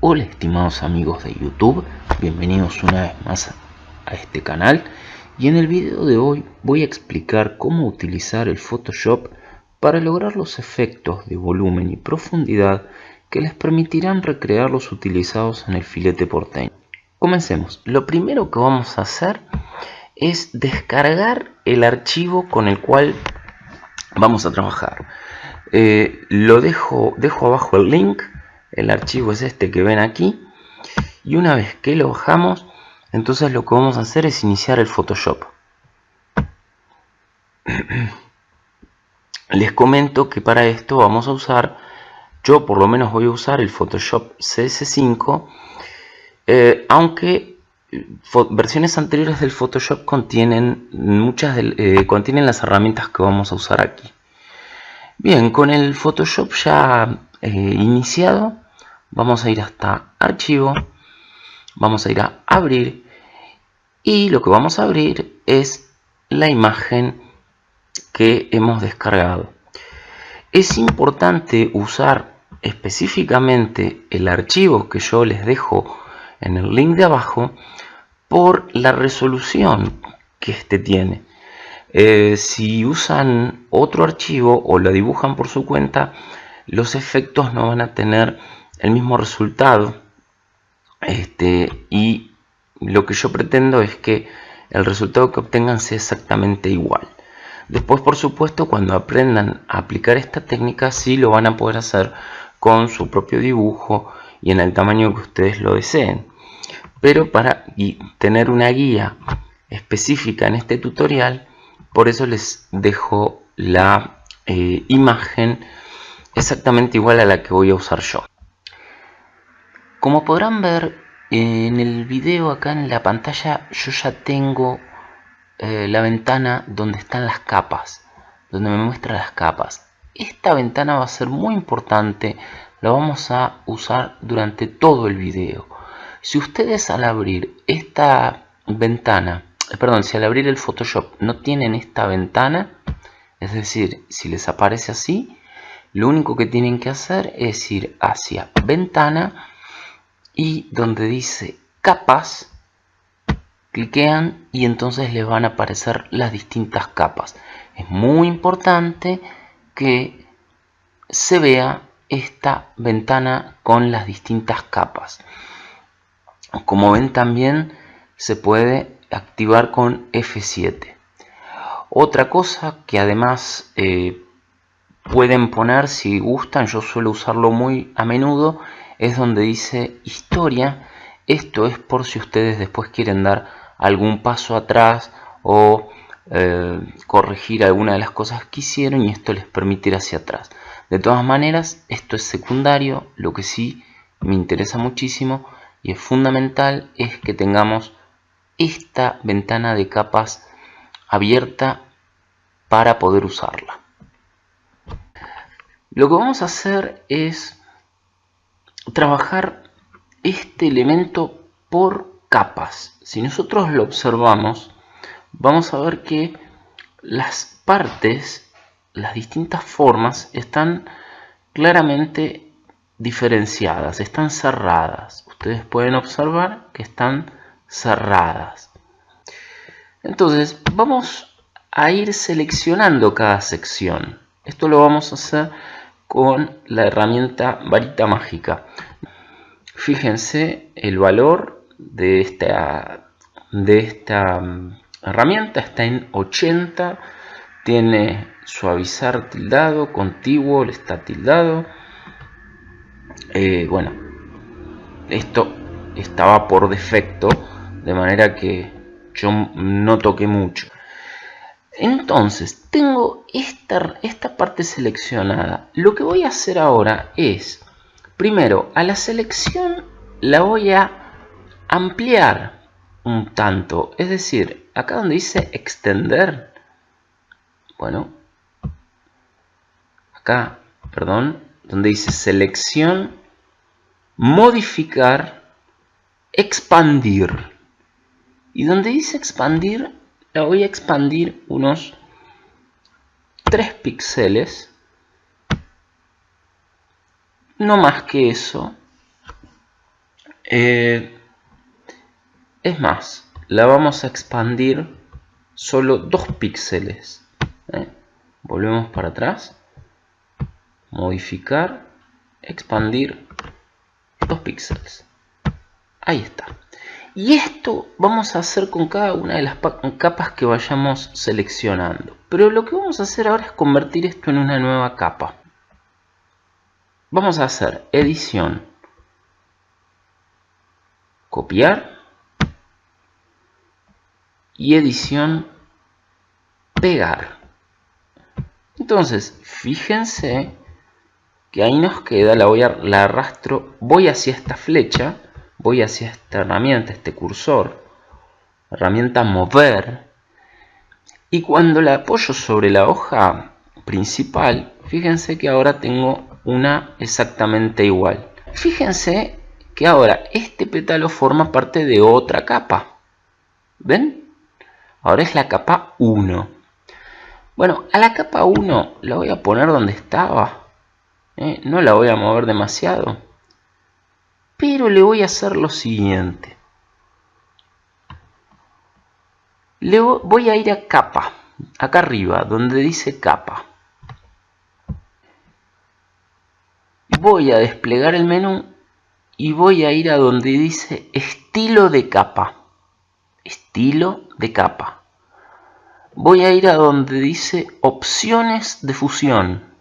Hola estimados amigos de YouTube, bienvenidos una vez más a este canal y en el video de hoy voy a explicar cómo utilizar el Photoshop para lograr los efectos de volumen y profundidad que les permitirán recrear los utilizados en el filete porteño. Comencemos. Lo primero que vamos a hacer es descargar el archivo con el cual vamos a trabajar. Dejo abajo el link. El archivo es este que ven aquí. Y una vez que lo bajamos, entonces lo que vamos a hacer es iniciar el Photoshop. Les comento que para esto vamos a usar, yo por lo menos voy a usar el Photoshop CS5, aunque versiones anteriores del Photoshop contienen contienen las herramientas que vamos a usar aquí. Bien, con el Photoshop ya iniciado, vamos a ir hasta Archivo, vamos a ir a Abrir y lo que vamos a abrir es la imagen que hemos descargado. Es importante usar específicamente el archivo que yo les dejo en el link de abajo por la resolución que este tiene. Si usan otro archivo o lo dibujan por su cuenta, los efectos no van a tener el mismo resultado. Y lo que yo pretendo es que el resultado que obtengan sea exactamente igual. Después, por supuesto, cuando aprendan a aplicar esta técnica, sí lo van a poder hacer con su propio dibujo y en el tamaño que ustedes lo deseen. Pero para tener una guía específica en este tutorial, por eso les dejo la imagen exactamente igual a la que voy a usar yo. Como podrán ver en el video acá en la pantalla, yo ya tengo la ventana donde están las capas, donde me muestra las capas. Esta ventana va a ser muy importante, la vamos a usar durante todo el video. Si ustedes al abrir esta ventana, si al abrir el Photoshop no tienen esta ventana, es decir, si les aparece así, lo único que tienen que hacer es ir hacia Ventana y donde dice Capas, cliquean y entonces les van a aparecer las distintas capas. Es muy importante que se vea esta ventana con las distintas capas. Como ven, también se puede activar con F7. Otra cosa que además pueden poner si gustan, yo suelo usarlo muy a menudo, es donde dice Historia. Esto es por si ustedes después quieren dar algún paso atrás o corregir alguna de las cosas que hicieron, y esto les permitirá hacia atrás. De todas maneras, esto es secundario. Lo que sí me interesa muchísimo y es fundamental es que tengamos esta ventana de capas abierta para poder usarla. Lo que vamos a hacer es trabajar este elemento por capas. Si nosotros lo observamos, vamos a ver que las partes, las distintas formas, están claramente diferenciadas, están cerradas. Ustedes pueden observar que están cerradas. Entonces vamos a ir seleccionando cada sección. Esto lo vamos a hacer con la herramienta varita mágica. Fíjense el valor de esta herramienta, está en 80. Tiene suavizar tildado, contiguo, está tildado. Bueno, esto estaba por defecto, de manera que yo no toqué mucho. Entonces tengo esta parte seleccionada. Lo que voy a hacer ahora es, primero, a la selección la voy a ampliar un tanto. Es decir, acá donde dice extender, bueno, acá, perdón, donde dice selección, modificar, expandir. Y donde dice expandir, la voy a expandir unos 3 píxeles, no más que eso. Es más, la vamos a expandir solo 2 píxeles. Volvemos para atrás, modificar, expandir 2 píxeles. Ahí está. Y esto vamos a hacer con cada una de las capas que vayamos seleccionando. Pero lo que vamos a hacer ahora es convertir esto en una nueva capa. Vamos a hacer edición, copiar y edición, pegar. Entonces, fíjense que ahí nos queda, la arrastro, voy hacia esta flecha, voy hacia esta herramienta, este cursor, herramienta mover, y cuando la apoyo sobre la hoja principal, fíjense que ahora tengo una exactamente igual. Fíjense que ahora este pétalo forma parte de otra capa. ¿Ven? Ahora es la capa 1. Bueno, a la capa 1 la voy a poner donde estaba. No la voy a mover demasiado. Pero le voy a hacer lo siguiente. Voy a ir a capa. Acá arriba, donde dice capa. Voy a desplegar el menú y voy a ir a donde dice estilo de capa. Estilo de capa. Voy a ir a donde dice opciones de fusión.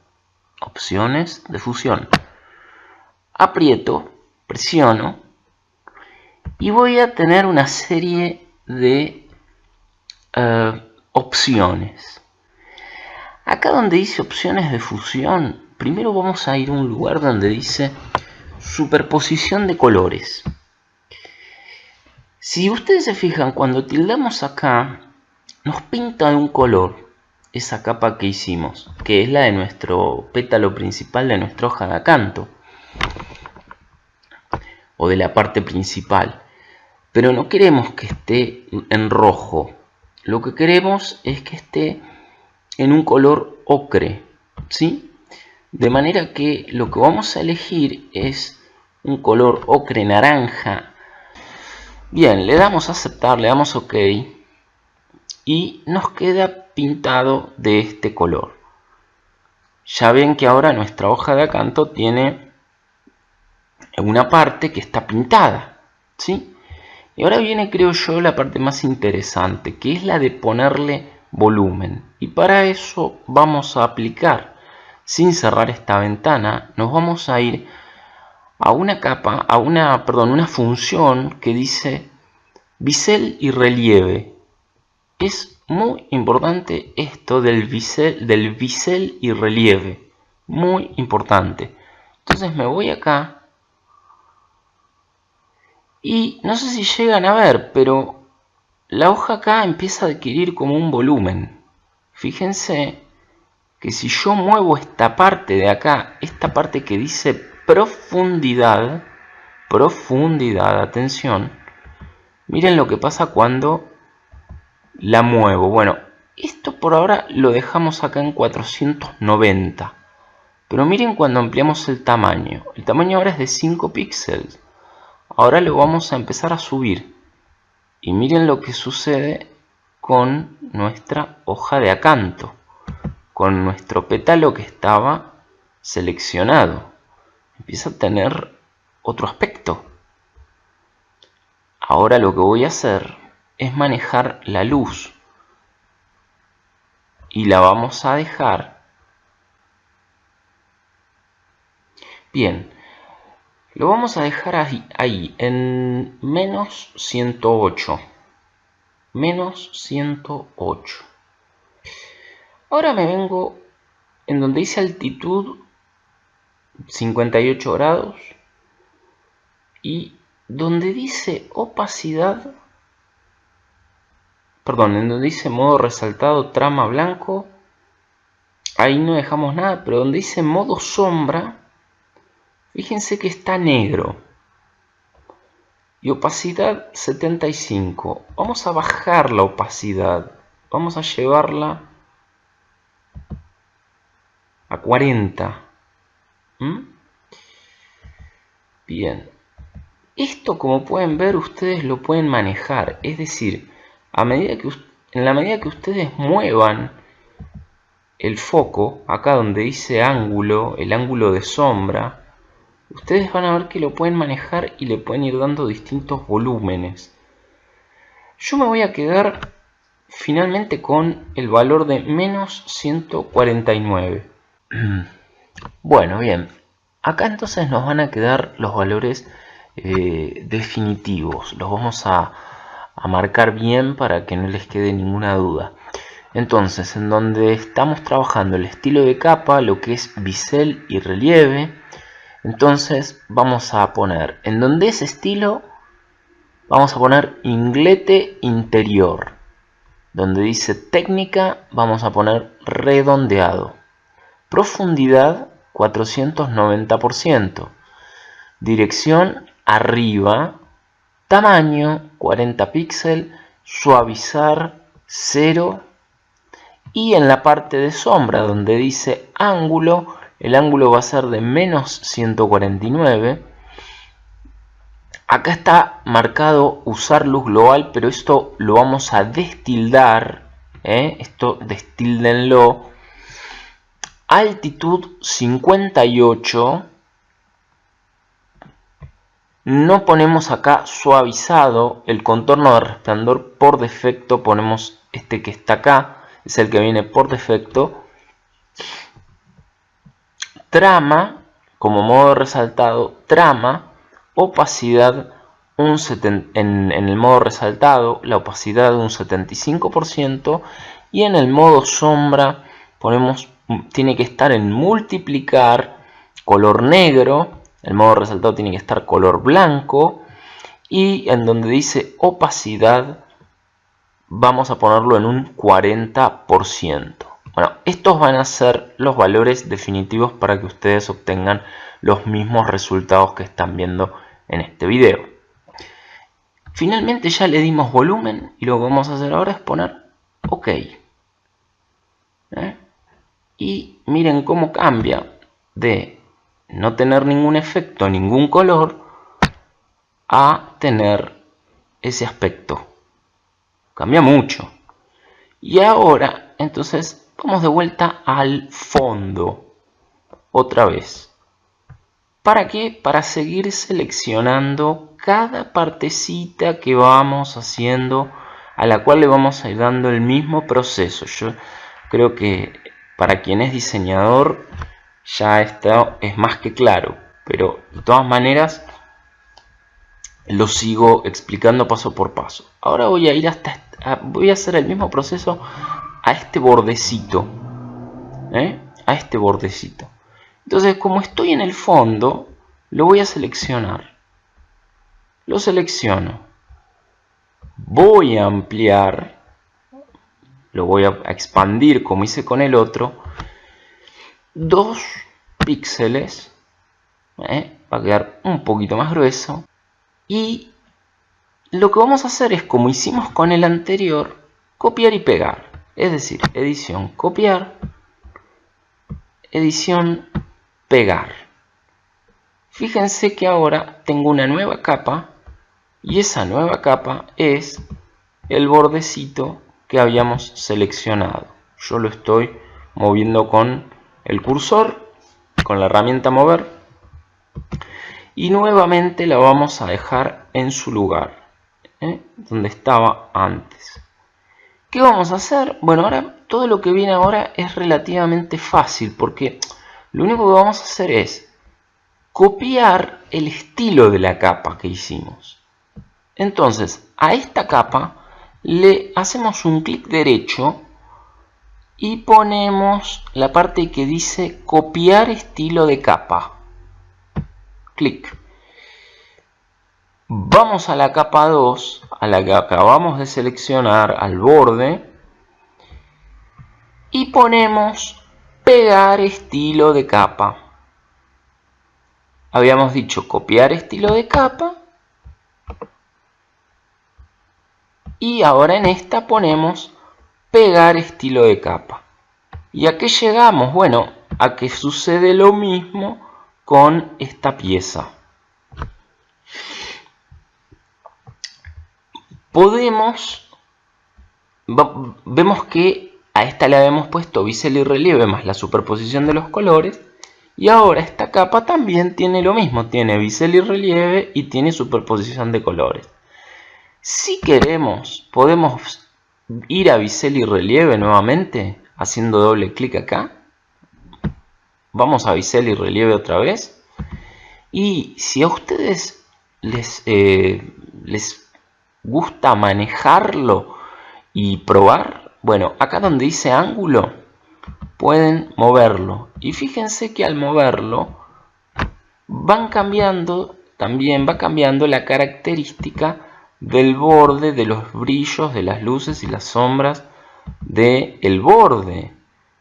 Opciones de fusión. Aprieto, presiono y voy a tener una serie de opciones. Acá donde dice opciones de fusión, primero vamos a ir a un lugar donde dice superposición de colores. Si ustedes se fijan, cuando tildamos acá, nos pinta de un color esa capa que hicimos, que es la de nuestro pétalo principal de nuestra hoja de acanto, o de la parte principal. Pero no queremos que esté en rojo. Lo que queremos es que esté en un color ocre, ¿sí? De manera que lo que vamos a elegir es un color ocre naranja. Bien, le damos a aceptar, le damos OK y nos queda pintado de este color. Ya ven que ahora nuestra hoja de acanto tiene una parte que está pintada, ¿sí? Y ahora viene, creo yo, la parte más interesante, que es la de ponerle volumen. Y para eso vamos a aplicar, sin cerrar esta ventana, nos vamos a ir a una capa, una función que dice bisel y relieve. Es muy importante esto del bisel y relieve. Muy importante. Entonces me voy acá. Y no sé si llegan a ver, pero la hoja acá empieza a adquirir como un volumen. Fíjense que si yo muevo esta parte de acá, esta parte que dice profundidad, atención, miren lo que pasa cuando la muevo. Bueno, esto por ahora lo dejamos acá en 490. Pero miren cuando ampliamos el tamaño. El tamaño ahora es de 5 píxeles. Ahora lo vamos a empezar a subir. Y miren lo que sucede con nuestra hoja de acanto. Con nuestro pétalo que estaba seleccionado. Empieza a tener otro aspecto. Ahora lo que voy a hacer es manejar la luz. Y la vamos a dejar. Bien. Lo vamos a dejar ahí en menos 108. Menos 108. Ahora me vengo en donde dice altitud 58 grados. Y donde dice opacidad. Perdón, en donde dice modo resaltado trama blanco. Ahí no dejamos nada, pero donde dice modo sombra. Fíjense que está negro. Y opacidad 75. Vamos a bajar la opacidad. Vamos a llevarla a 40. Bien. Esto, como pueden ver, ustedes lo pueden manejar. Es decir, en la medida que ustedes muevan el foco, acá donde dice ángulo, el ángulo de sombra, ustedes van a ver que lo pueden manejar y le pueden ir dando distintos volúmenes. Yo me voy a quedar finalmente con el valor de menos 149. Bueno, bien. Acá entonces nos van a quedar los valores definitivos. Los vamos a marcar bien para que no les quede ninguna duda. Entonces, en donde estamos trabajando el estilo de capa, lo que es bisel y relieve, entonces vamos a poner, en donde es estilo, vamos a poner inglete interior. Donde dice técnica, vamos a poner redondeado. Profundidad 490%. Dirección arriba. Tamaño 40 píxeles. Suavizar 0. Y en la parte de sombra donde dice ángulo, el ángulo va a ser de menos 149. Acá está marcado usar luz global, pero esto lo vamos a destildar. Esto destíldenlo. Altitud 58. No ponemos acá suavizado. El contorno de resplandor por defecto ponemos este que está acá. Es el que viene por defecto. Trama, como modo resaltado, trama, opacidad en el modo resaltado, la opacidad de un 75%. Y en el modo sombra ponemos, tiene que estar en multiplicar, color negro. El modo resaltado tiene que estar color blanco. Y en donde dice opacidad, vamos a ponerlo en un 40%. Bueno, estos van a ser los valores definitivos para que ustedes obtengan los mismos resultados que están viendo en este video. Finalmente ya le dimos volumen y lo que vamos a hacer ahora es poner OK. Y miren cómo cambia de no tener ningún efecto, ningún color, a tener ese aspecto. Cambia mucho. Y ahora, entonces, vamos de vuelta al fondo. Otra vez. ¿Para qué? Para seguir seleccionando cada partecita que vamos haciendo, a la cual le vamos a ir dando el mismo proceso. Yo creo que para quien es diseñador ya esto es más que claro, pero de todas maneras lo sigo explicando paso por paso. Ahora voy a ir voy a hacer el mismo proceso a este bordecito, a este bordecito. Entonces, como estoy en el fondo, lo voy a seleccionar. Lo selecciono. Voy a ampliar. Lo voy a expandir como hice con el otro. 2 píxeles. Va a quedar un poquito más grueso. Y lo que vamos a hacer es, como hicimos con el anterior, copiar y pegar. Es decir, edición, copiar. Edición, pegar. Fíjense que ahora tengo una nueva capa. Y esa nueva capa es el bordecito que habíamos seleccionado. Yo lo estoy moviendo con el cursor, con la herramienta mover. Y nuevamente la vamos a dejar en su lugar, donde estaba antes. ¿Qué vamos a hacer? Bueno, ahora todo lo que viene ahora es relativamente fácil, porque lo único que vamos a hacer es copiar el estilo de la capa que hicimos. Entonces, a esta capa le hacemos un clic derecho y ponemos la parte que dice copiar estilo de capa. Clic. Vamos a la capa 2, a la que acabamos de seleccionar, al borde, y ponemos pegar estilo de capa. Habíamos dicho copiar estilo de capa. Y ahora en esta ponemos pegar estilo de capa. ¿Y a qué llegamos? Bueno, a que sucede lo mismo con esta pieza. vemos que a esta le habíamos puesto bisel y relieve más la superposición de los colores, y ahora esta capa también tiene lo mismo, tiene bisel y relieve y tiene superposición de colores. Si queremos, podemos ir a bisel y relieve nuevamente, haciendo doble clic acá. Vamos a bisel y relieve otra vez. Y si a ustedes les gusta manejarlo y probar, bueno, acá donde dice ángulo, pueden moverlo. Y fíjense que al moverlo, también va cambiando la característica del borde, de los brillos, de las luces y las sombras del borde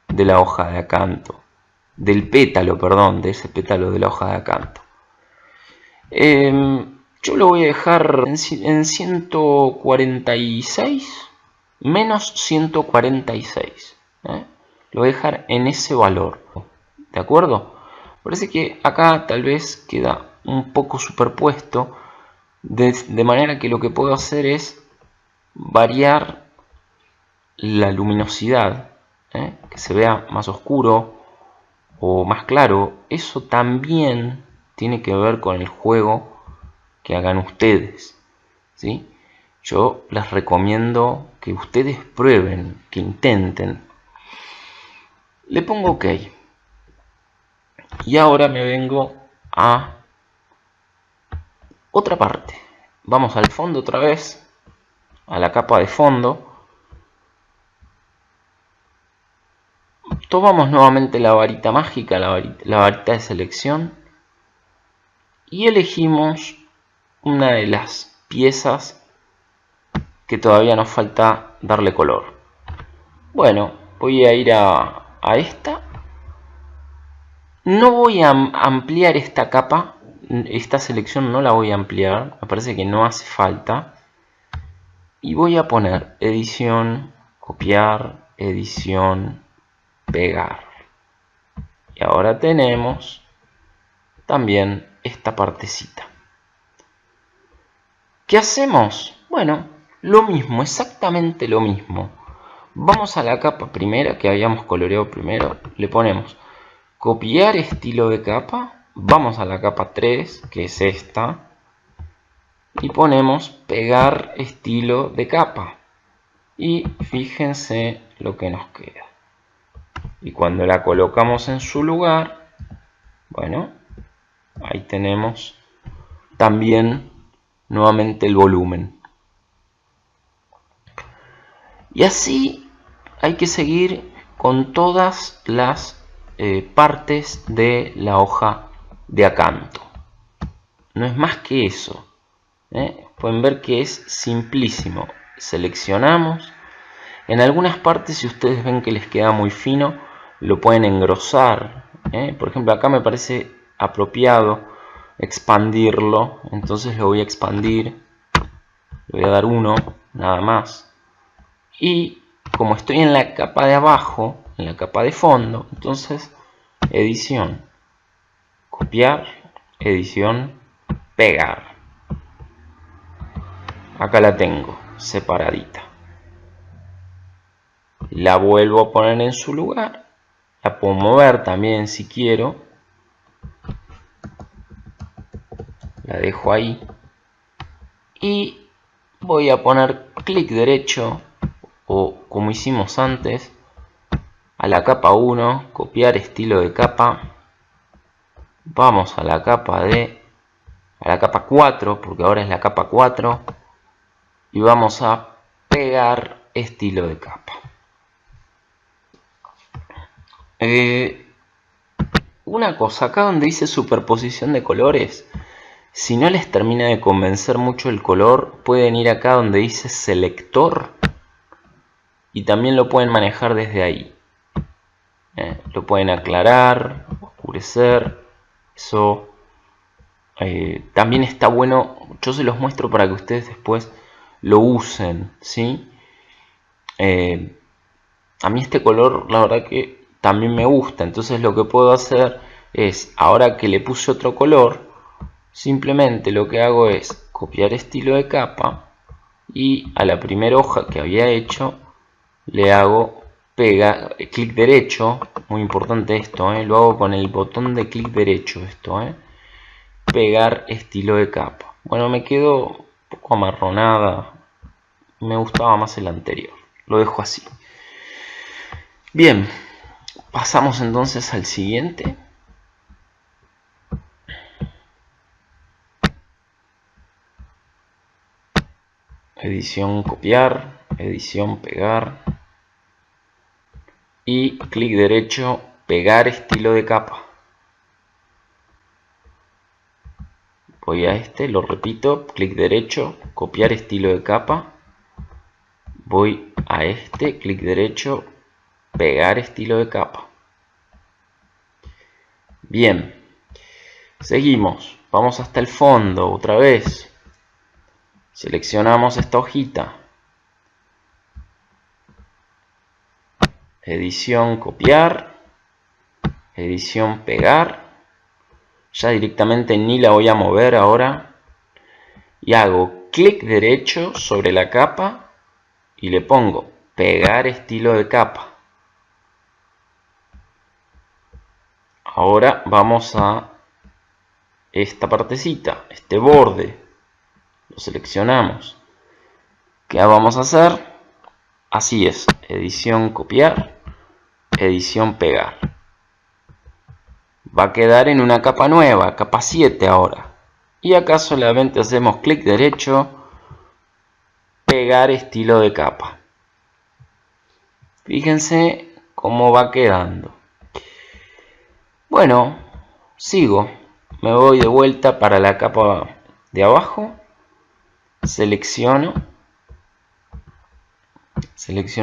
de la hoja de acanto, del pétalo, perdón, de ese pétalo de la hoja de acanto. Yo lo voy a dejar en 146 menos 146. Lo voy a dejar en ese valor, ¿de acuerdo? Parece que acá tal vez queda un poco superpuesto, de manera que lo que puedo hacer es variar la luminosidad, que se vea más oscuro o más claro. Eso también tiene que ver con el juego que hagan ustedes, ¿sí? Yo les recomiendo que ustedes prueben, que intenten. Le pongo OK. Y ahora me vengo a otra parte. Vamos al fondo otra vez, a la capa de fondo. Tomamos nuevamente la varita mágica, la varita de selección, y elegimos una de las piezas que todavía nos falta darle color. Bueno, voy a ir a esta. No voy a ampliar esta capa, esta selección no la voy a ampliar, me parece que no hace falta. Y voy a poner edición, copiar, edición, pegar. Y ahora tenemos también esta partecita. ¿Qué hacemos? Bueno, lo mismo, exactamente lo mismo. Vamos a la capa primera que habíamos coloreado primero, le ponemos copiar estilo de capa, vamos a la capa 3, que es esta, y ponemos pegar estilo de capa. Y fíjense lo que nos queda. Y cuando la colocamos en su lugar, bueno, ahí tenemos también nuevamente el volumen. Y así hay que seguir con todas las partes de la hoja de acanto. No es más que eso. Pueden ver que es simplísimo. Seleccionamos. En algunas partes, si ustedes ven que les queda muy fino, lo pueden engrosar. Por ejemplo, acá me parece apropiado expandirlo. Entonces lo voy a expandir. Le voy a dar 1, nada más. Y como estoy en la capa de abajo, en la capa de fondo, entonces edición, copiar, edición, pegar. Acá la tengo separadita. La vuelvo a poner en su lugar. La puedo mover también si quiero. La dejo ahí. Y voy a poner clic derecho, o como hicimos antes, a la capa 1, copiar estilo de capa. Vamos a la capa 4, porque ahora es la capa 4, y vamos a pegar estilo de capa. Una cosa, acá donde dice superposición de colores, si no les termina de convencer mucho el color, pueden ir acá donde dice selector y también lo pueden manejar desde ahí. Lo pueden aclarar, oscurecer. Eso también está bueno. Yo se los muestro para que ustedes después lo usen, ¿sí? A mí este color, la verdad que también me gusta. Entonces lo que puedo hacer es, ahora que le puse otro color, simplemente lo que hago es copiar estilo de capa y a la primera hoja que había hecho le hago clic derecho. Muy importante esto, lo hago con el botón de clic derecho esto, pegar estilo de capa. Bueno, me quedó un poco amarronada, me gustaba más el anterior, lo dejo así. Bien, pasamos entonces al siguiente. Edición copiar, edición pegar y clic derecho pegar estilo de capa. Voy a lo repito, clic derecho, copiar estilo de capa. Voy a clic derecho, pegar estilo de capa. Bien, seguimos, vamos hasta el fondo otra vez. Seleccionamos esta hojita. Edición copiar, edición pegar. Ya directamente ni la voy a mover ahora. Y hago clic derecho sobre la capa y le pongo pegar estilo de capa. Ahora vamos a esta partecita, este borde. Lo seleccionamos. ¿Qué vamos a hacer? Así es, edición copiar, edición pegar. Va a quedar en una capa nueva, capa 7 ahora. Y acá solamente hacemos clic derecho, pegar estilo de capa. Fíjense cómo va quedando. Bueno, sigo. Me voy de vuelta para la capa de abajo. Selecciono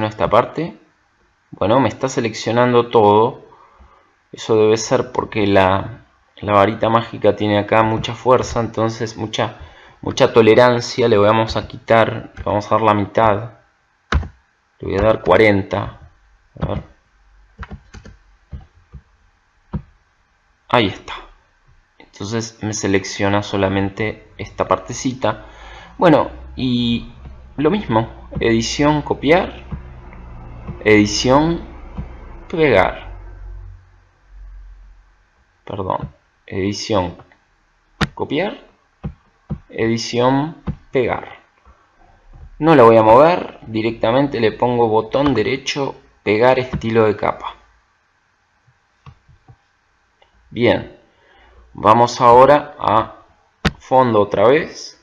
esta parte. Bueno, me está seleccionando todo. Eso debe ser porque la varita mágica tiene acá mucha fuerza, entonces mucha tolerancia. Le vamos a quitar, le vamos a dar la mitad. Le voy a dar 40. A ver. Ahí está. Entonces me selecciona solamente esta partecita. Bueno, y lo mismo. Edición copiar. Edición pegar. Perdón. Edición copiar. Edición pegar. No la voy a mover. Directamente le pongo botón derecho. Pegar estilo de capa. Bien. Vamos ahora a fondo otra vez.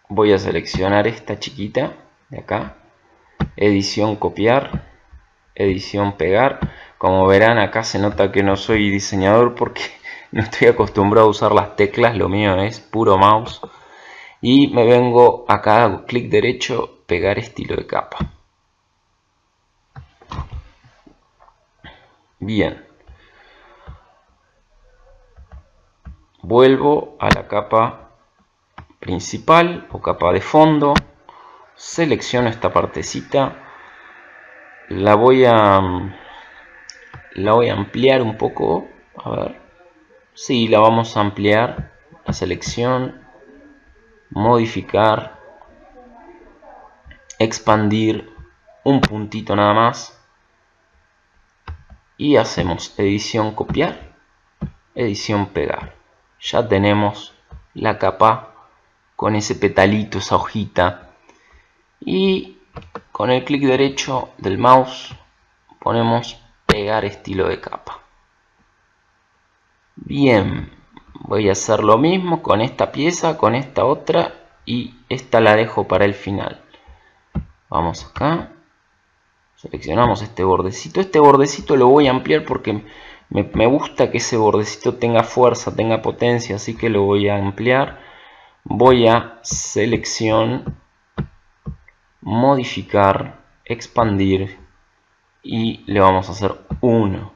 Voy a seleccionar esta chiquita de acá. Edición copiar. Edición pegar. Como verán, acá se nota que no soy diseñador porque no estoy acostumbrado a usar las teclas. Lo mío es puro mouse. Y me vengo acá, hago clic derecho, pegar estilo de capa. Bien. Vuelvo a la capa principal o capa de fondo. Selecciono esta partecita. La voy a ampliar un poco. A ver. Sí, la vamos a ampliar. La selección. Modificar. Expandir. Un puntito nada más. Y hacemos edición copiar. Edición pegar. Ya tenemos la capa con ese petalito, esa hojita. Y con el clic derecho del mouse ponemos pegar estilo de capa. Bien, voy a hacer lo mismo con esta pieza, con esta otra, y esta la dejo para el final. Vamos acá, seleccionamos este bordecito. Este bordecito lo voy a ampliar porque me gusta que ese bordecito tenga fuerza, tenga potencia, así que lo voy a ampliar. Voy a selección, modificar, expandir y le vamos a hacer 1.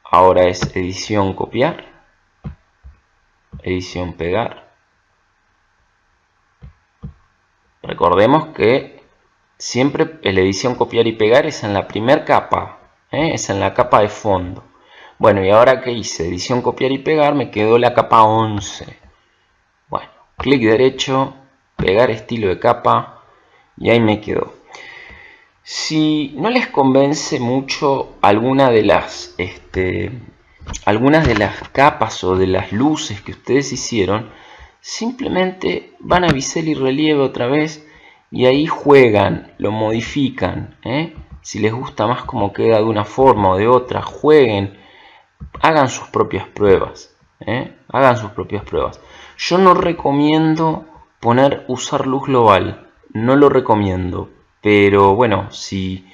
Ahora es edición copiar, edición pegar. Recordemos que siempre la edición copiar y pegar es en la primera capa, es en la capa de fondo. Bueno, y ahora que hice edición copiar y pegar, me quedó la capa 11. Bueno, clic derecho, pegar estilo de capa y ahí me quedó. Si no les convence mucho algunas de las capas o de las luces que ustedes hicieron, simplemente van a bisel y relieve otra vez y ahí juegan, lo modifican, si les gusta más cómo queda de una forma o de otra, jueguen, hagan sus propias pruebas, hagan sus propias pruebas. Yo no recomiendo usar luz global, no lo recomiendo, pero bueno, si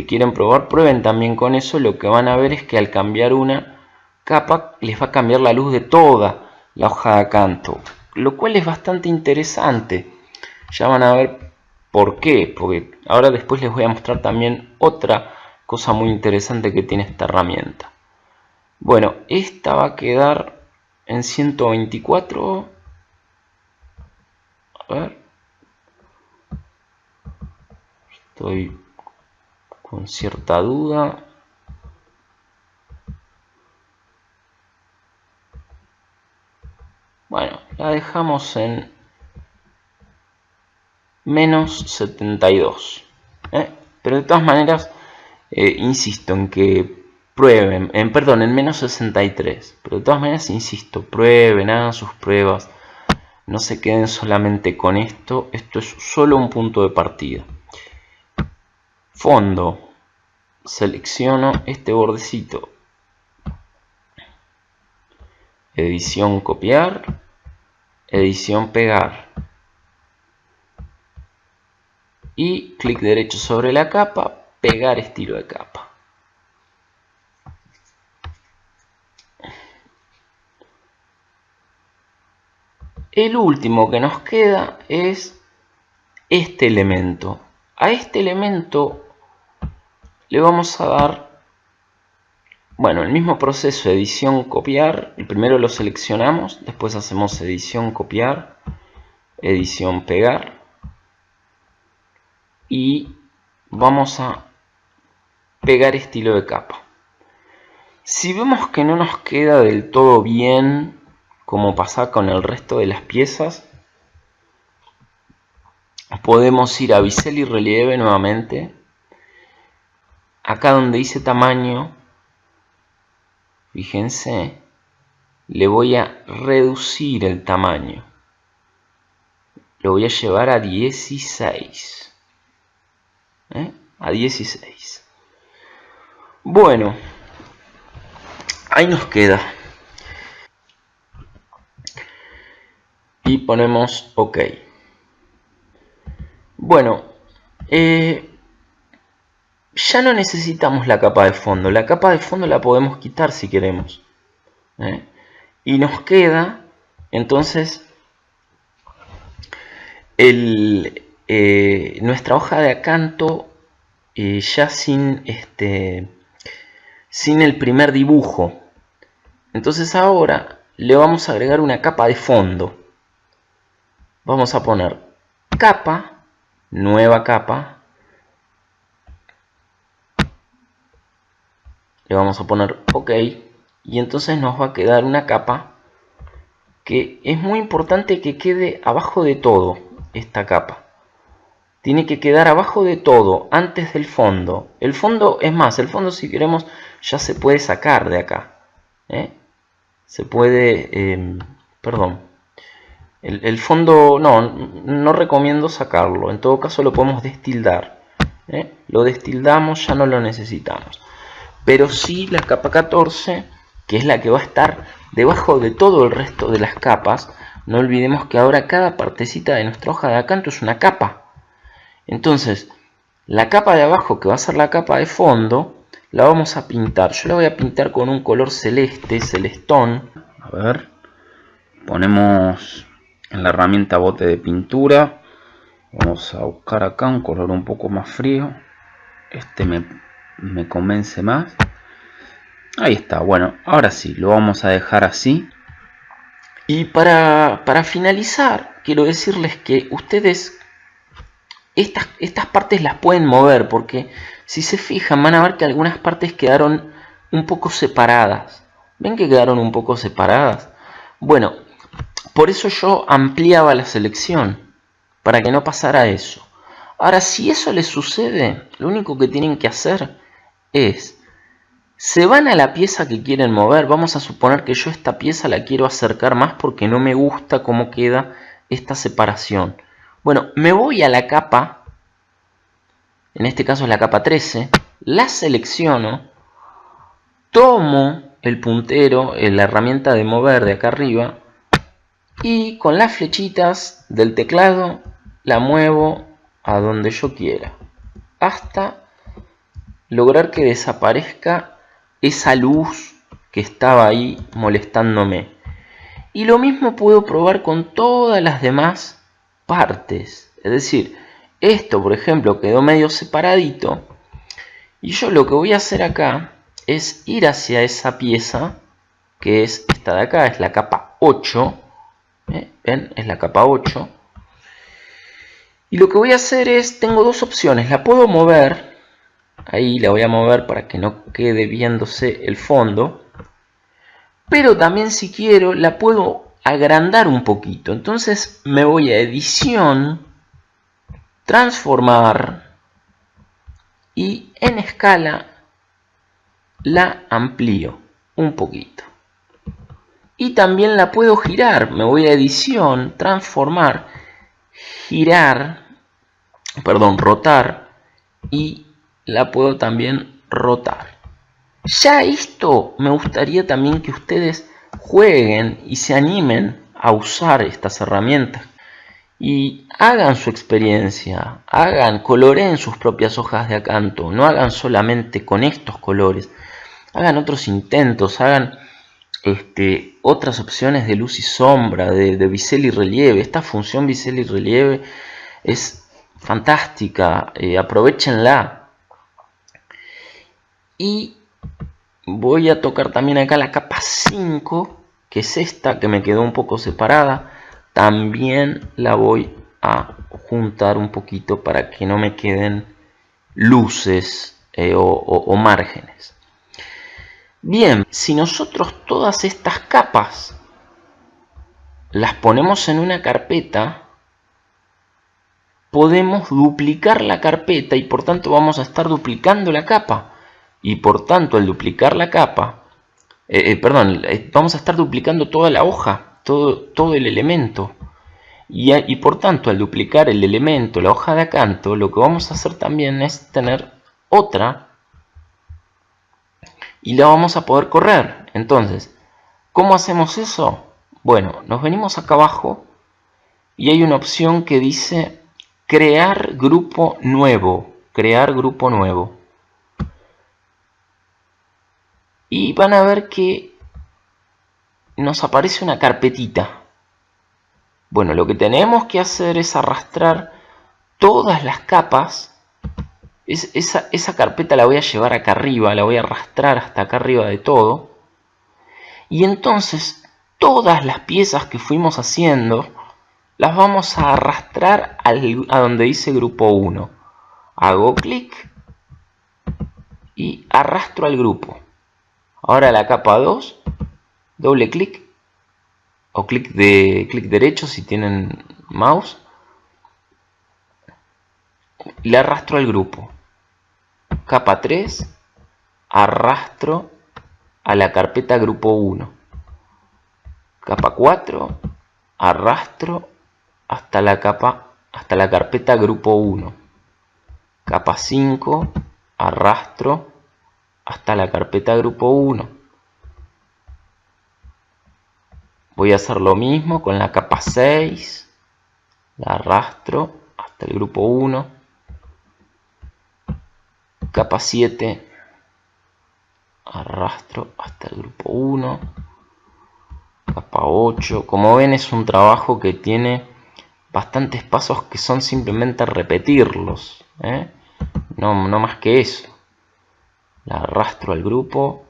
quieren probar, prueben también con eso. Lo que van a ver es que al cambiar una capa les va a cambiar la luz de toda la hoja de acanto, lo cual es bastante interesante. Ya van a ver por qué, porque ahora después les voy a mostrar también otra cosa muy interesante que tiene esta herramienta. Bueno, esta va a quedar en 124. A ver, estoy con cierta duda. Bueno, la dejamos en menos 72. Pero de todas maneras, insisto en que prueben, en menos 63. Pero de todas maneras, insisto, prueben, hagan sus pruebas. No se queden solamente con esto. Esto es solo un punto de partida. Fondo. Selecciono este bordecito. Edición copiar. Edición pegar. Y clic derecho sobre la capa. Pegar estilo de capa. El último que nos queda es este elemento. A este elemento le vamos a dar, bueno, el mismo proceso, edición copiar. Primero lo seleccionamos, después hacemos edición copiar, edición pegar y vamos a pegar estilo de capa. Si vemos que no nos queda del todo bien, como pasa con el resto de las piezas, podemos ir a bisel y relieve nuevamente. Acá donde dice tamaño, fíjense, le voy a reducir el tamaño. Lo voy a llevar a 16. A 16. Bueno, ahí nos queda. Y ponemos OK. Bueno, ya no necesitamos la capa de fondo. La capa de fondo la podemos quitar si queremos. Y nos queda entonces nuestra hoja de acanto ya sin el primer dibujo. Entonces ahora le vamos a agregar una capa de fondo. Vamos a poner capa, nueva capa. Le vamos a poner OK. Y entonces nos va a quedar una capa que es muy importante que quede abajo de todo. Esta capa tiene que quedar abajo de todo, antes del fondo. El fondo, es más, el fondo si queremos ya se puede sacar de acá. Se puede, perdón. El fondo no recomiendo sacarlo. En todo caso lo podemos destildar. Lo destildamos, ya no lo necesitamos. Pero sí la capa 14, que es la que va a estar debajo de todo el resto de las capas. No olvidemos que ahora cada partecita de nuestra hoja de acanto es una capa. Entonces, la capa de abajo, que va a ser la capa de fondo, la vamos a pintar. Yo la voy a pintar con un color celeste, celestón. A ver, ponemos en la herramienta bote de pintura. Vamos a buscar acá un color un poco más frío. Este me convence más. Ahí está. Bueno, ahora sí, lo vamos a dejar así. Y para finalizar, quiero decirles que ustedes estas partes las pueden mover, porque si se fijan van a ver que algunas partes quedaron un poco separadas. ¿Ven que quedaron un poco separadas? Bueno, por eso yo ampliaba la selección. para que no pasara eso. Ahora, si eso les sucede, lo único que tienen que hacer es, se van a la pieza que quieren mover. Vamos a suponer que yo esta pieza la quiero acercar más porque no me gusta cómo queda esta separación. Bueno, me voy a la capa, en este caso es la capa 13, la selecciono, tomo el puntero, la herramienta de mover de acá arriba, y con las flechitas del teclado la muevo a donde yo quiera, hasta lograr que desaparezca esa luz que estaba ahí molestándome. Y lo mismo puedo probar con todas las demás partes. Es decir, esto por ejemplo quedó medio separadito, y yo lo que voy a hacer acá es ir hacia esa pieza, que es esta de acá, es la capa 8. ¿Ven? Es la capa 8. Y lo que voy a hacer es, tengo dos opciones, la puedo mover, ahí la voy a mover para que no quede viéndose el fondo, pero también si quiero la puedo agrandar un poquito. Entonces me voy a edición, transformar, y en escala la amplío un poquito. Y también la puedo girar, me voy a edición, transformar, girar, perdón, rotar, y la puedo también rotar. Ya esto me gustaría también que ustedes jueguen y se animen a usar estas herramientas y hagan su experiencia, coloreen sus propias hojas de acanto, no hagan solamente con estos colores, hagan otros intentos, hagan otras opciones de luz y sombra, de bisel y relieve. Esta función bisel y relieve es fantástica, aprovechenla. Y voy a tocar también acá la capa 5, que es esta, que me quedó un poco separada. También la voy a juntar un poquito para que no me queden luces o márgenes. Bien, si nosotros todas estas capas las ponemos en una carpeta, podemos duplicar la carpeta y por tanto vamos a estar duplicando la capa. Y por tanto, al duplicar la capa, vamos a estar duplicando toda la hoja, todo el elemento. Y por tanto, al duplicar el elemento, la hoja de acanto, lo que vamos a hacer también es tener otra y la vamos a poder correr. Entonces, ¿cómo hacemos eso? Bueno, nos venimos acá abajo y hay una opción que dice crear grupo nuevo. Crear grupo nuevo. Y van a ver que nos aparece una carpetita. Bueno, lo que tenemos que hacer es arrastrar todas las capas. Esa carpeta la voy a llevar acá arriba, la voy a arrastrar hasta acá arriba de todo. Y entonces todas las piezas que fuimos haciendo las vamos a arrastrar a donde dice grupo 1. Hago clic y arrastro al grupo. Ahora la capa 2, doble clic o clic derecho si tienen mouse, y le arrastro al grupo. Capa 3, arrastro a la carpeta grupo 1. Capa 4, arrastro hasta la carpeta grupo 1. Capa 5, arrastro hasta la carpeta grupo 1. Voy a hacer lo mismo con la capa 6, la arrastro hasta el grupo 1. Capa 7, arrastro hasta el grupo 1. Capa 8. Como ven, es un trabajo que tiene bastantes pasos que son simplemente repetirlos, no más que eso. La arrastro al grupo.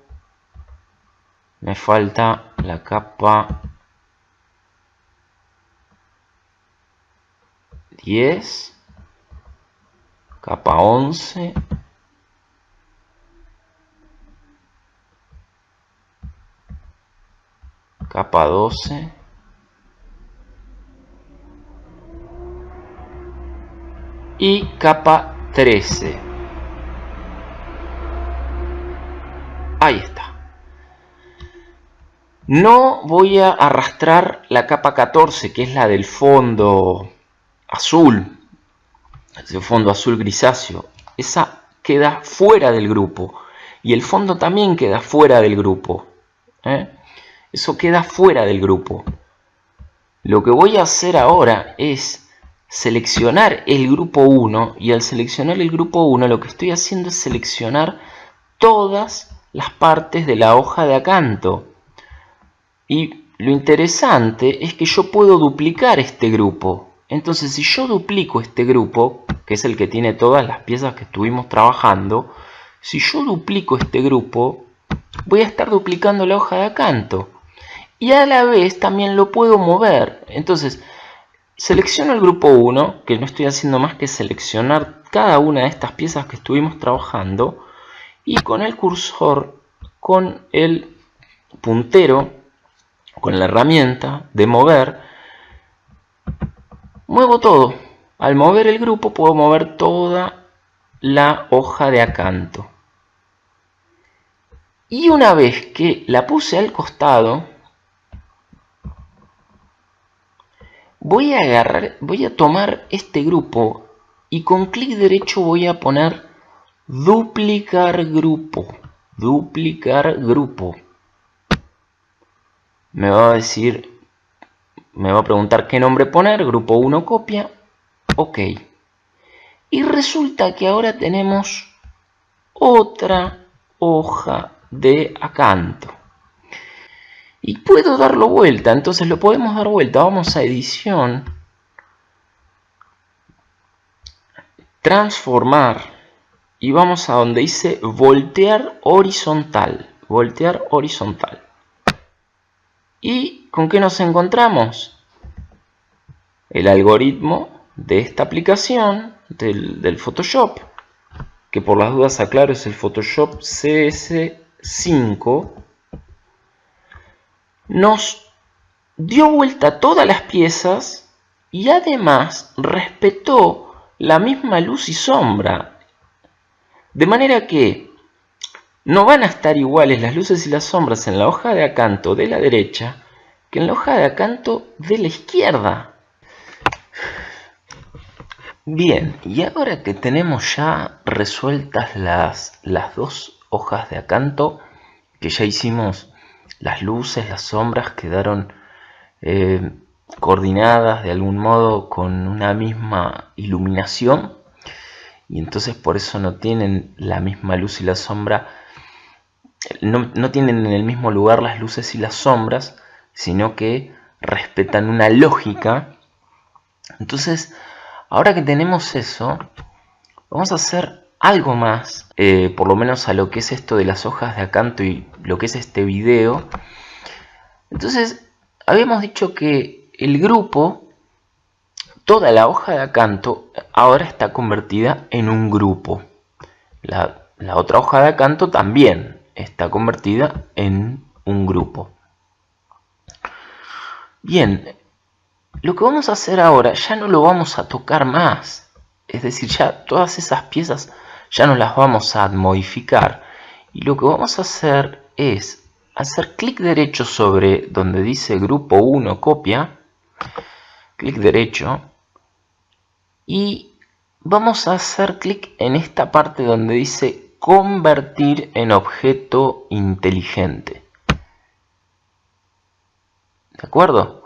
Me falta la capa 10, capa 11, capa 12, y capa 13. Ahí está. No voy a arrastrar la capa 14, que es la del fondo azul, ese fondo azul grisáceo. Esa queda fuera del grupo y el fondo también queda fuera del grupo. Eso queda fuera del grupo. Lo que voy a hacer ahora es seleccionar el grupo 1, y al seleccionar el grupo 1 lo que estoy haciendo es seleccionar todas las partes de la hoja de acanto. Y lo interesante es que yo puedo duplicar este grupo. Entonces, si yo duplico este grupo, que es el que tiene todas las piezas que estuvimos trabajando, si yo duplico este grupo, voy a estar duplicando la hoja de acanto. Y a la vez también lo puedo mover. Entonces, selecciono el grupo 1, que no estoy haciendo más que seleccionar cada una de estas piezas que estuvimos trabajando, y con el cursor, con el puntero, con la herramienta de mover, muevo todo. Al mover el grupo puedo mover toda la hoja de acanto. Y una vez que la puse al costado, voy a tomar este grupo y con clic derecho voy a poner duplicar grupo. Duplicar grupo. Me va a preguntar qué nombre poner. Grupo 1 copia. Ok. Y resulta que ahora tenemos otra hoja de acanto. Y puedo darlo vuelta. Entonces lo podemos dar vuelta. Vamos a edición. Transformar. Y vamos a donde dice voltear horizontal. Voltear horizontal. ¿Y con qué nos encontramos? El algoritmo de esta aplicación del Photoshop, que por las dudas aclaro es el Photoshop CS5, nos dio vuelta todas las piezas y además respetó la misma luz y sombra, de manera que no van a estar iguales las luces y las sombras en la hoja de acanto de la derecha que en la hoja de acanto de la izquierda. Bien, y ahora que tenemos ya resueltas las dos hojas de acanto, que ya hicimos las luces, las sombras, quedaron coordinadas de algún modo con una misma iluminación, y entonces por eso no tienen la misma luz y la sombra. No tienen en el mismo lugar las luces y las sombras, sino que respetan una lógica. Entonces, ahora que tenemos eso, vamos a hacer algo más, por lo menos a lo que es esto de las hojas de acanto y lo que es este video. Entonces, habíamos dicho que el grupo, toda la hoja de acanto, ahora está convertida en un grupo. La otra hoja de acanto también está convertida en un grupo. Bien, lo que vamos a hacer ahora ya no lo vamos a tocar más. Es decir, ya todas esas piezas ya no las vamos a modificar. Y lo que vamos a hacer es hacer clic derecho sobre donde dice grupo 1 copia. Clic derecho. Y vamos a hacer clic en esta parte donde dice convertir en objeto inteligente. ¿De acuerdo?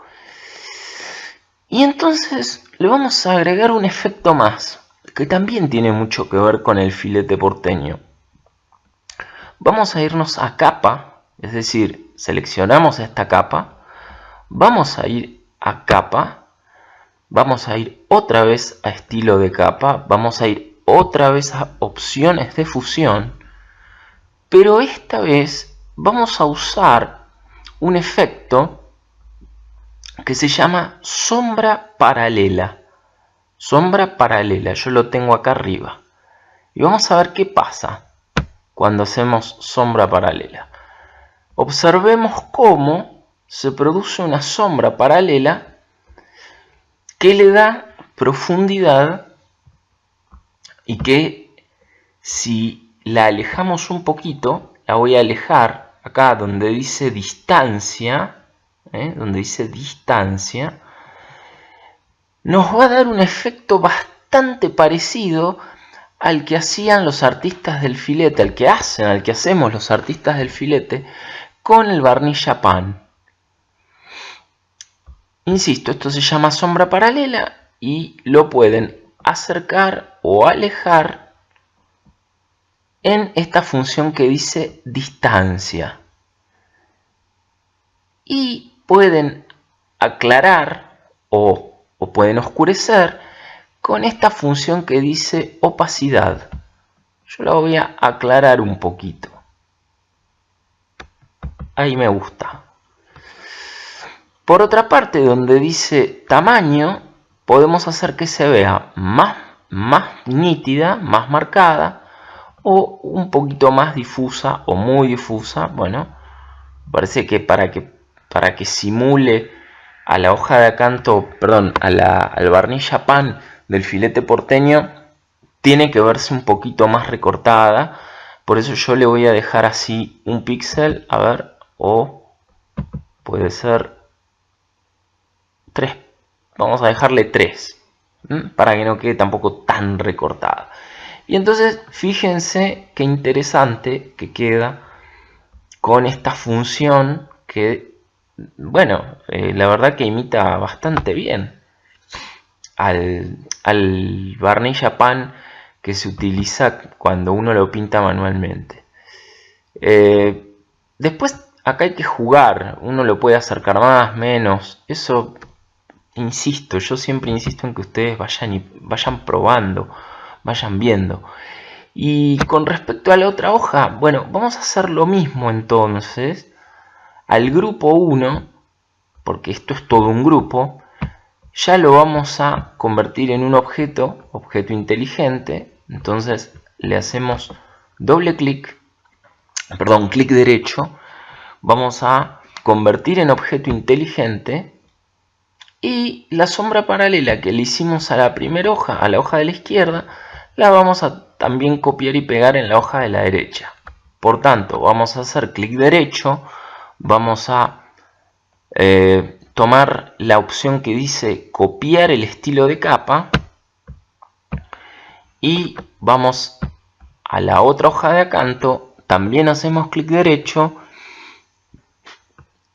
Y entonces le vamos a agregar un efecto más, que también tiene mucho que ver con el filete porteño. Vamos a irnos a capa, es decir, seleccionamos esta capa, vamos a ir a capa, vamos a ir otra vez a estilo de capa, vamos a ir otra vez a opciones de fusión, pero esta vez vamos a usar un efecto que se llama sombra paralela. Sombra paralela, yo lo tengo acá arriba. Y vamos a ver qué pasa cuando hacemos sombra paralela. Observemos cómo se produce una sombra paralela que le da profundidad y que si la alejamos un poquito, la voy a alejar acá donde dice distancia, donde dice distancia, nos va a dar un efecto bastante parecido al que hacían los artistas del filete, al que hacemos los artistas del filete con el barniz Japan. Insisto, esto se llama sombra paralela y lo pueden acercar o alejar en esta función que dice distancia. Y pueden aclarar o pueden oscurecer con esta función que dice opacidad. Yo la voy a aclarar un poquito. Ahí me gusta. Por otra parte, donde dice tamaño, podemos hacer que se vea más nítida, más marcada, o un poquito más difusa o muy difusa. Bueno, parece que para que simule a la hoja de acanto, perdón, al barniz Japan del filete porteño, tiene que verse un poquito más recortada. Por eso yo le voy a dejar así un píxel, a ver, o puede ser 3. Vamos a dejarle 3, para que no quede tampoco tan recortada. Y entonces fíjense qué interesante que queda con esta función que, bueno, la verdad que imita bastante bien al barniz Japan que se utiliza cuando uno lo pinta manualmente. Después acá hay que jugar, uno lo puede acercar más, menos, eso insisto, yo siempre insisto en que ustedes vayan probando, vayan viendo. Y con respecto a la otra hoja, bueno, vamos a hacer lo mismo entonces. Al grupo 1, porque esto es todo un grupo, ya lo vamos a convertir en un objeto inteligente. Entonces le hacemos doble clic, perdón, clic derecho, vamos a convertir en objeto inteligente, y la sombra paralela que le hicimos a la primera hoja, a la hoja de la izquierda, la vamos a también copiar y pegar en la hoja de la derecha. Por tanto, vamos a hacer clic derecho, vamos a tomar la opción que dice copiar el estilo de capa y vamos a la otra hoja de acanto, también hacemos clic derecho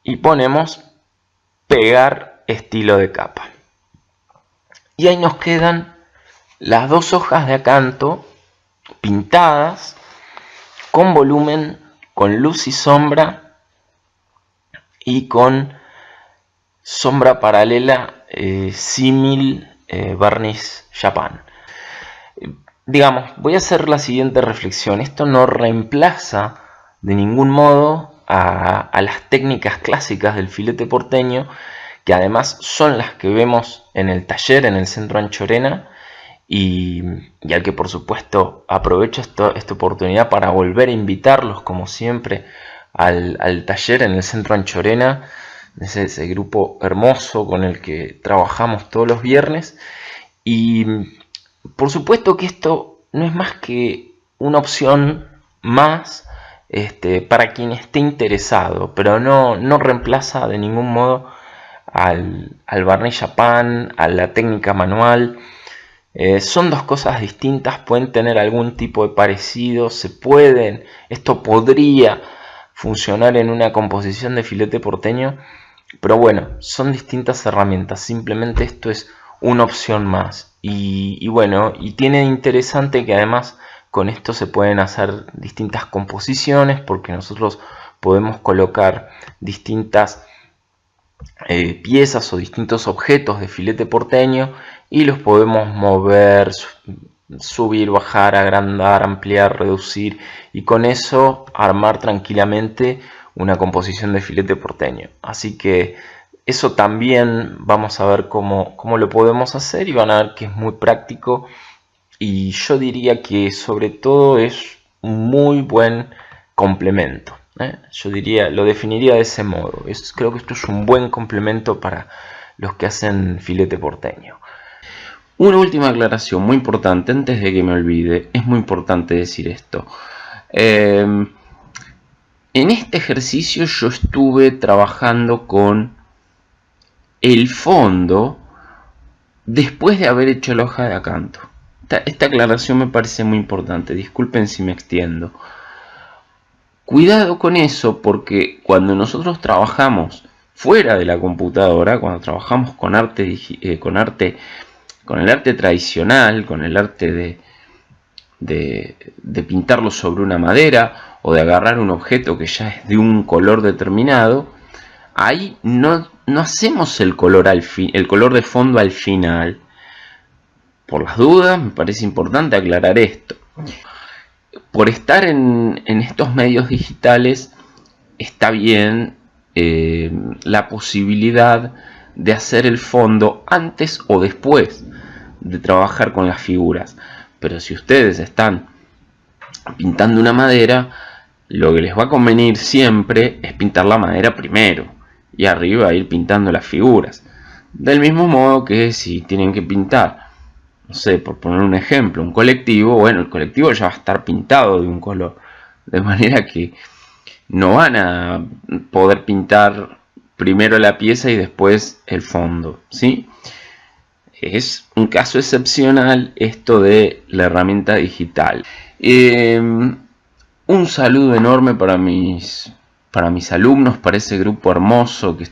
y ponemos pegar estilo de capa. Y ahí nos quedan las dos hojas de acanto pintadas con volumen, con luz y sombra y con sombra paralela símil barniz Japan. Digamos, voy a hacer la siguiente reflexión. Esto no reemplaza de ningún modo a las técnicas clásicas del filete porteño, que además son las que vemos en el taller en el Centro Anchorena, y al que por supuesto aprovecho esta oportunidad para volver a invitarlos como siempre al taller en el Centro Anchorena, ese grupo hermoso con el que trabajamos todos los viernes. Y por supuesto que esto no es más que una opción más para quien esté interesado, pero no reemplaza de ningún modo al barniz Japan, a la técnica manual. Son dos cosas distintas, pueden tener algún tipo de parecido, esto podría funcionar en una composición de filete porteño, pero bueno, son distintas herramientas, simplemente esto es una opción más. Y bueno, y tiene interesante que además con esto se pueden hacer distintas composiciones, porque nosotros podemos colocar distintas piezas o distintos objetos de filete porteño y los podemos mover, subir, bajar, agrandar, ampliar, reducir, y con eso armar tranquilamente una composición de filete porteño. Así que eso también vamos a ver cómo lo podemos hacer, y van a ver que es muy práctico, y yo diría que sobre todo es un muy buen complemento. Yo lo definiría de ese modo. Creo que esto es un buen complemento para los que hacen filete porteño. Una última aclaración muy importante, antes de que me olvide, es muy importante decir esto. En este ejercicio yo estuve trabajando con el fondo después de haber hecho la hoja de acanto. Esta aclaración me parece muy importante, disculpen si me extiendo. Cuidado con eso, porque cuando nosotros trabajamos fuera de la computadora, cuando trabajamos con con el arte tradicional, con el arte de pintarlo sobre una madera o de agarrar un objeto que ya es de un color determinado, ahí no hacemos el color de fondo al final. Por las dudas, me parece importante aclarar esto. Por estar en estos medios digitales, está bien la posibilidad de hacer el fondo antes o después de trabajar con las figuras. Pero si ustedes están pintando una madera, lo que les va a convenir siempre es pintar la madera primero y arriba ir pintando las figuras. Del mismo modo que si tienen que pintar, no sé, por poner un ejemplo, un colectivo, bueno, el colectivo ya va a estar pintado de un color, de manera que no van a poder pintar primero la pieza y después el fondo, ¿sí? Es un caso excepcional esto de la herramienta digital. Un saludo enorme para mis alumnos, para ese grupo hermoso que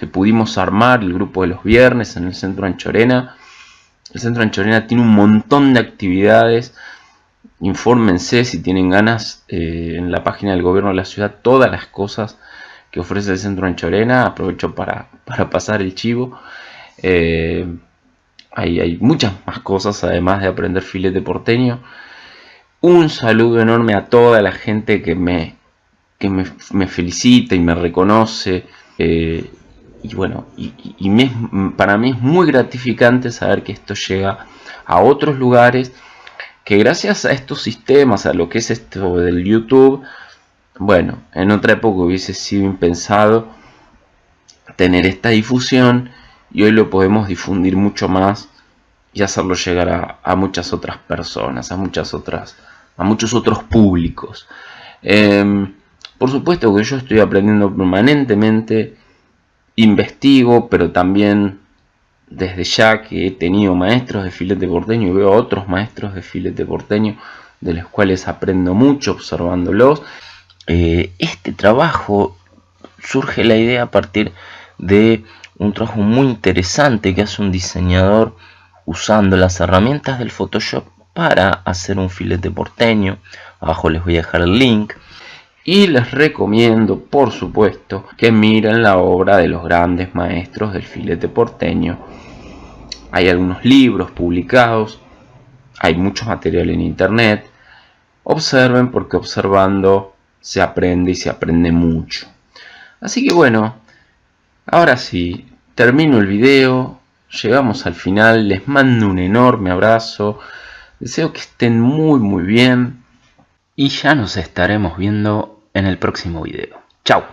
pudimos armar, el grupo de los viernes en el Centro Anchorena. El Centro Anchorena tiene un montón de actividades. Infórmense si tienen ganas en la página del gobierno de la ciudad, todas las cosas que ofrece el Centro Anchorena. Aprovecho para pasar el chivo. Hay muchas más cosas además de aprender filete porteño. Un saludo enorme a toda la gente que me felicita y me reconoce. Y bueno, para mí es muy gratificante saber que esto llega a otros lugares, que gracias a estos sistemas, a lo que es esto del YouTube, bueno, en otra época hubiese sido impensado tener esta difusión, y hoy lo podemos difundir mucho más y hacerlo llegar a muchas otras personas, a muchos otros públicos. Por supuesto que yo estoy aprendiendo permanentemente, investigo, pero también desde ya que he tenido maestros de filete porteño y veo a otros maestros de filete porteño de los cuales aprendo mucho observándolos. Este trabajo surge la idea a partir de un trabajo muy interesante que hace un diseñador usando las herramientas del Photoshop para hacer un filete porteño. Abajo les voy a dejar el link. Y les recomiendo, por supuesto, que miren la obra de los grandes maestros del filete porteño. Hay algunos libros publicados, hay mucho material en internet. Observen, porque observando se aprende y se aprende mucho. Así que bueno, ahora sí, termino el video, llegamos al final, les mando un enorme abrazo, deseo que estén muy bien y ya nos estaremos viendo en el próximo video. Chao.